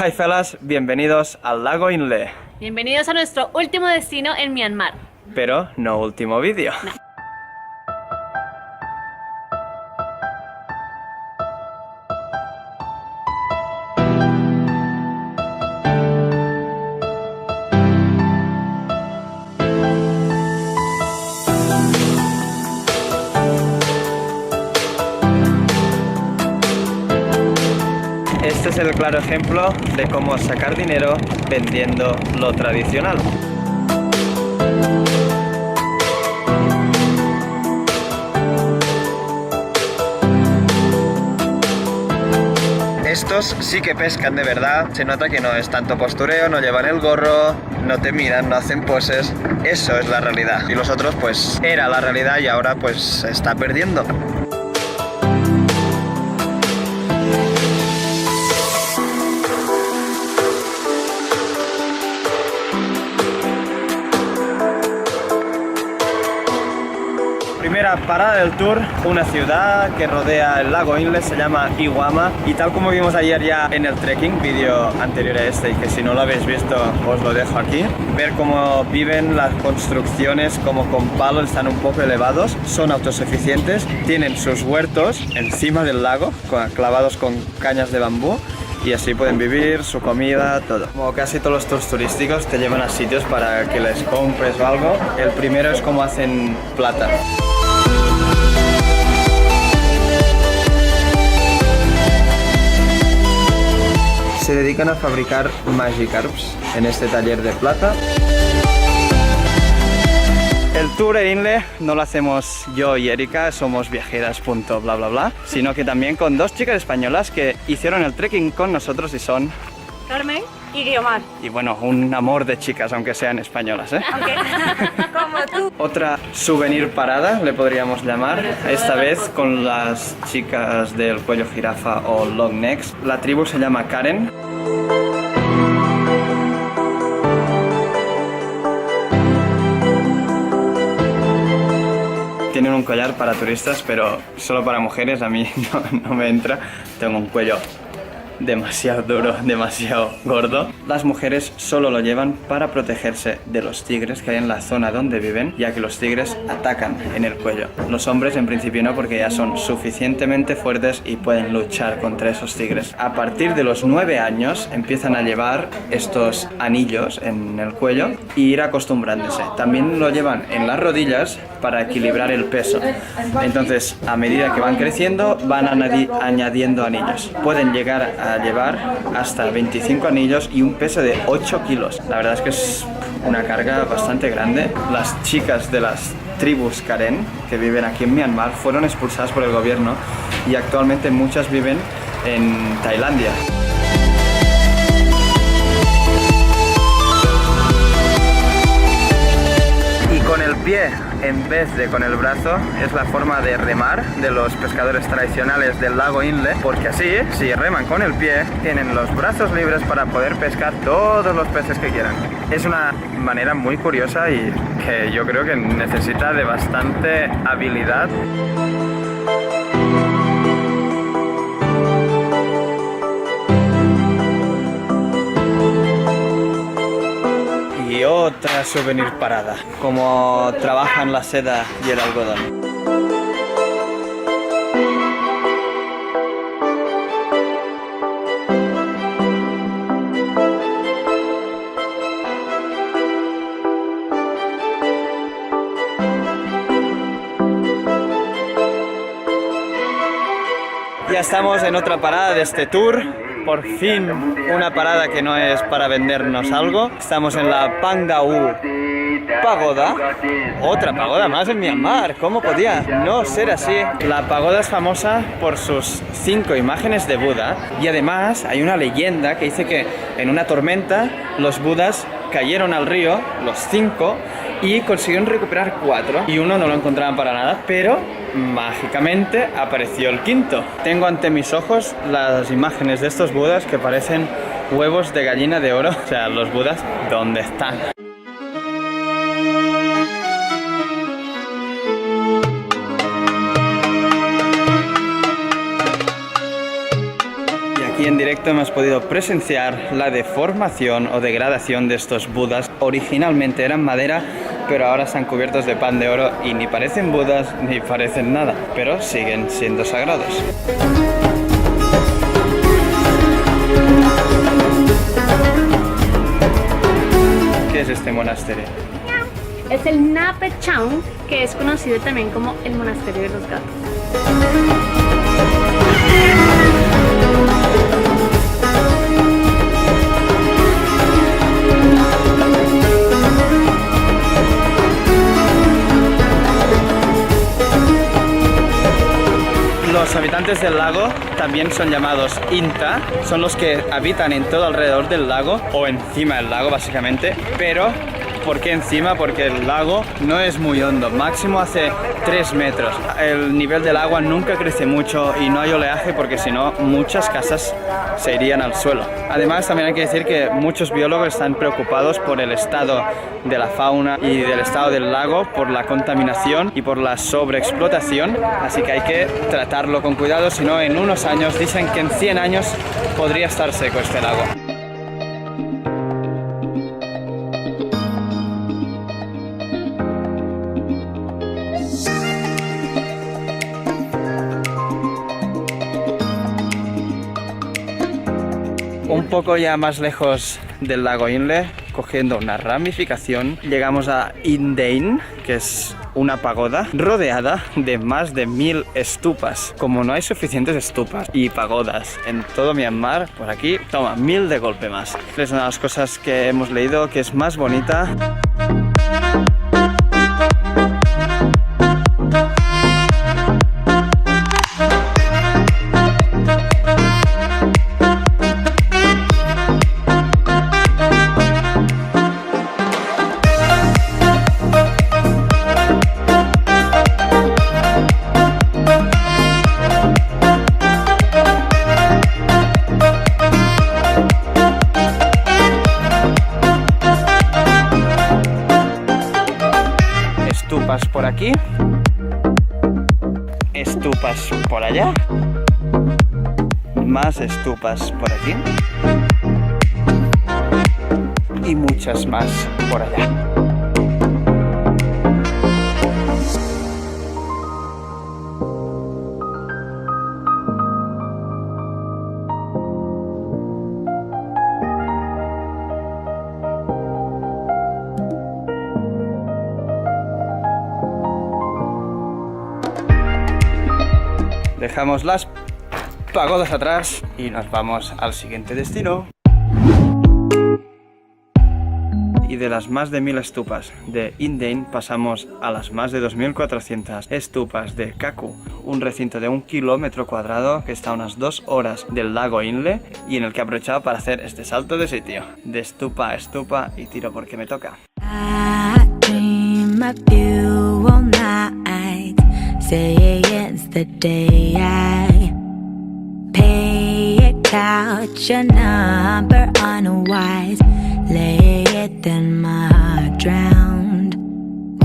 Hi fellas, bienvenidos al lago Inle. Bienvenidos a nuestro último destino en Myanmar. Pero no último vídeo. No. Este es el claro ejemplo de cómo sacar dinero vendiendo lo tradicional. Estos sí que pescan de verdad, se nota que no es tanto postureo, no llevan el gorro, no te miran, no hacen poses, eso es la realidad. Y los otros pues era la realidad y ahora pues se está perdiendo. Primera parada del tour, una ciudad que rodea el lago Inle, se llama Iwama, y tal como vimos ayer ya en el trekking, vídeo anterior a este, y que si no lo habéis visto os lo dejo aquí, ver cómo viven las construcciones, como con palos están un poco elevados, son autosuficientes, tienen sus huertos encima del lago, clavados con cañas de bambú, y así pueden vivir, su comida, todo. Como casi todos los tours turísticos te llevan a sitios para que les compres o algo. El primero es cómo hacen plata. Se dedican a fabricar Magikarps en este taller de plata. El tour en Inle no lo hacemos yo y Erika, somos viajeras punto bla bla bla, sino que también con dos chicas españolas que hicieron el trekking con nosotros y son... Carmen y Guiomar. Y bueno, un amor de chicas, aunque sean españolas, ¿eh? Okay. Como tú. Otra souvenir parada, le podríamos llamar, esta vez con las chicas del cuello jirafa o long necks. La tribu se llama Karen. Tienen un collar para turistas, pero solo para mujeres, a mí no me entra. Tengo un cuello demasiado duro, demasiado gordo. Las mujeres solo lo llevan para protegerse de los tigres que hay en la zona donde viven, ya que los tigres atacan en el cuello. Los hombres en principio no, porque ya son suficientemente fuertes y pueden luchar contra esos tigres. A partir de los 9 años empiezan a llevar estos anillos en el cuello y ir acostumbrándose. También lo llevan en las rodillas para equilibrar el peso. Entonces, a medida que van creciendo, van añadiendo anillos. Pueden llegar a llevar hasta 25 anillos y un peso de 8 kilos. La verdad es que es una carga bastante grande. Las chicas de las tribus Karen que viven aquí en Myanmar fueron expulsadas por el gobierno y actualmente muchas viven en Tailandia. Y con el pie en vez de con el brazo es la forma de remar de los pescadores tradicionales del lago Inle, porque así, si reman con el pie, tienen los brazos libres para poder pescar todos los peces que quieran. Es una manera muy curiosa y que yo creo que necesita de bastante habilidad. Y otra souvenir parada, como trabajan la seda y el algodón. Ya estamos en otra parada de este tour. Por fin una parada que no es para vendernos algo. Estamos en la Pangau Pagoda. Otra pagoda más en Myanmar. ¿Cómo podía no ser así? La pagoda es famosa por sus 5 imágenes de Buda. Y además hay una leyenda que dice que en una tormenta los budas cayeron al río, los 5, y consiguieron recuperar 4 y uno no lo encontraban para nada, pero mágicamente apareció el 5. Tengo ante mis ojos las imágenes de estos budas que parecen huevos de gallina de oro. O sea, los budas, ¿dónde están? aquí en directo hemos podido presenciar la deformación o degradación de estos budas. Originalmente eran madera, pero ahora están cubiertos de pan de oro y ni parecen budas ni parecen nada, pero siguen siendo sagrados. ¿Qué es este monasterio? Es el Nape Chaung, que es conocido también como el monasterio de los gatos. Los habitantes del lago también son llamados Inta, son los que habitan en todo alrededor del lago o encima del lago básicamente, pero ¿por qué encima? Porque el lago no es muy hondo, máximo hace 3 metros. El nivel del agua nunca crece mucho y no hay oleaje porque si no muchas casas se irían al suelo. Además también hay que decir que muchos biólogos están preocupados por el estado de la fauna y del estado del lago, por la contaminación y por la sobreexplotación, así que hay que tratarlo con cuidado, si no en unos años, dicen que en 100 años podría estar seco este lago. Un poco ya más lejos del lago Inle, cogiendo una ramificación, llegamos a Indein, que es una pagoda rodeada de más de 1000 estupas. Como no hay suficientes estupas y pagodas en todo Myanmar, por aquí, toma, 1000 de golpe más. Es una de las cosas que hemos leído que es más bonita. Estupas por aquí, estupas por allá, más estupas por aquí y muchas más por allá. Dejamos las pagodas atrás y nos vamos al siguiente destino. Y de las más de 1000 estupas de Indein pasamos a las más de 2400 estupas de Kaku, un recinto de 1 kilómetro cuadrado que está a unas 2 horas del lago Inle y en el que he aprovechado para hacer este salto de sitio, de estupa a estupa, y tiro porque me toca. Say it's the day I pay it, couch your number unwise, lay it then my heart drowned.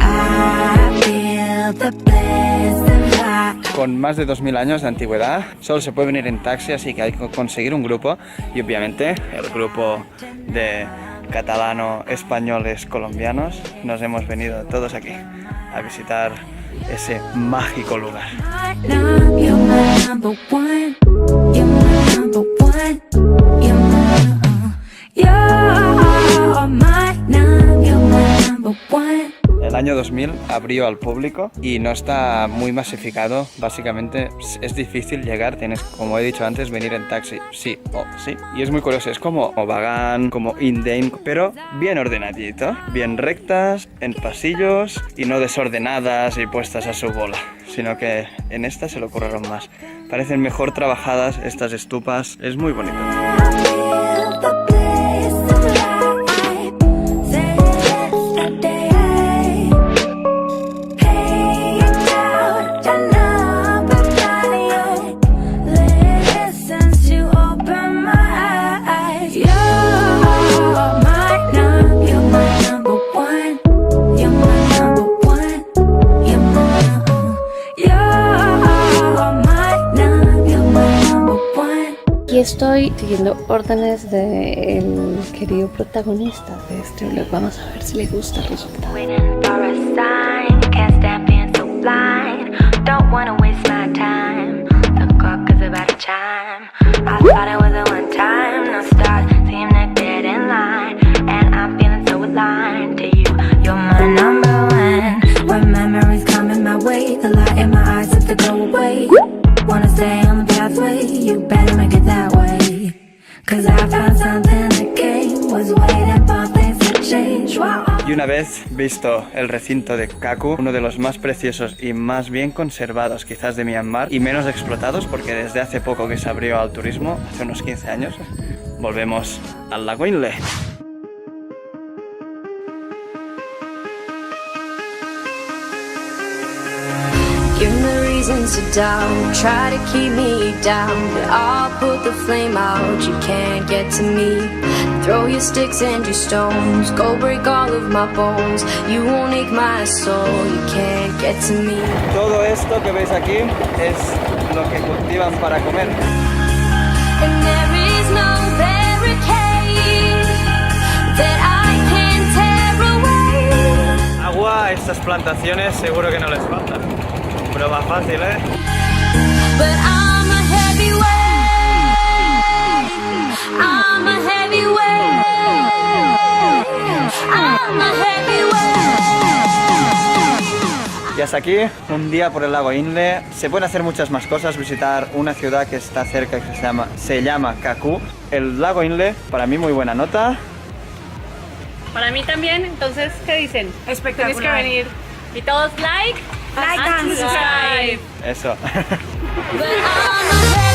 I feel the bliss of life. Con más de 2000 años de antigüedad, solo se puede venir en taxi, así que hay que conseguir un grupo y obviamente el grupo de catalano, españoles, colombianos, nos hemos venido todos aquí a visitar ese mágico lugar. El año 2000 abrió al público y no está muy masificado. Básicamente es difícil llegar, tienes, como he dicho antes, venir en taxi, sí o sí. Y es muy curioso, es como Bagan, como Indein, pero bien ordenadito, bien rectas, en pasillos y no desordenadas y puestas a su bola, sino que en esta se lo ocurrieron más. Parecen mejor trabajadas estas estupas, es muy bonito. estoy siguiendo órdenes del querido protagonista de este vlog. Vamos a ver si le gusta el resultado. Waiting for a sign, can't stand being so blind. Don't wanna waste my time. The clock is about to chime. I thought it was a one time, no stars seem to get in line. And I'm feeling so aligned to you. You're my number one. When memories coming my way, the light in my eyes have to go away. Wanna stay on the pathway, you better make it that way. Cause I found something that came, was waiting for things to change. Wow. Y una vez visto el recinto de Kaku, uno de los más preciosos y más bien conservados quizás de Myanmar y menos explotados porque desde hace poco que se abrió al turismo, hace unos 15 años, volvemos al lago Inle. Give me reasons to doubt, try to keep me down, but I'll put the flame out, you can't get to me. Throw your sticks and your stones, go break all of my bones. You won't ache my soul, you can't get to me. Todo esto que veis aquí es lo que cultivan para comer. And there is no barricade that I can tear away. Agua a estas plantaciones seguro que no les falta. Prueba fácil, ¿eh? But I'm a heavyweight, I'm a heavyweight, I'm a heavyweight. Y hasta aquí un día por el lago Inle. Se pueden hacer muchas más cosas, visitar una ciudad que está cerca que se llama Kaku. El lago Inle, para mí muy buena nota. Para mí también, entonces, ¿qué dicen? Espectacular. Tienes que venir. Y todos like Like and subscribe. Eso. But I'm a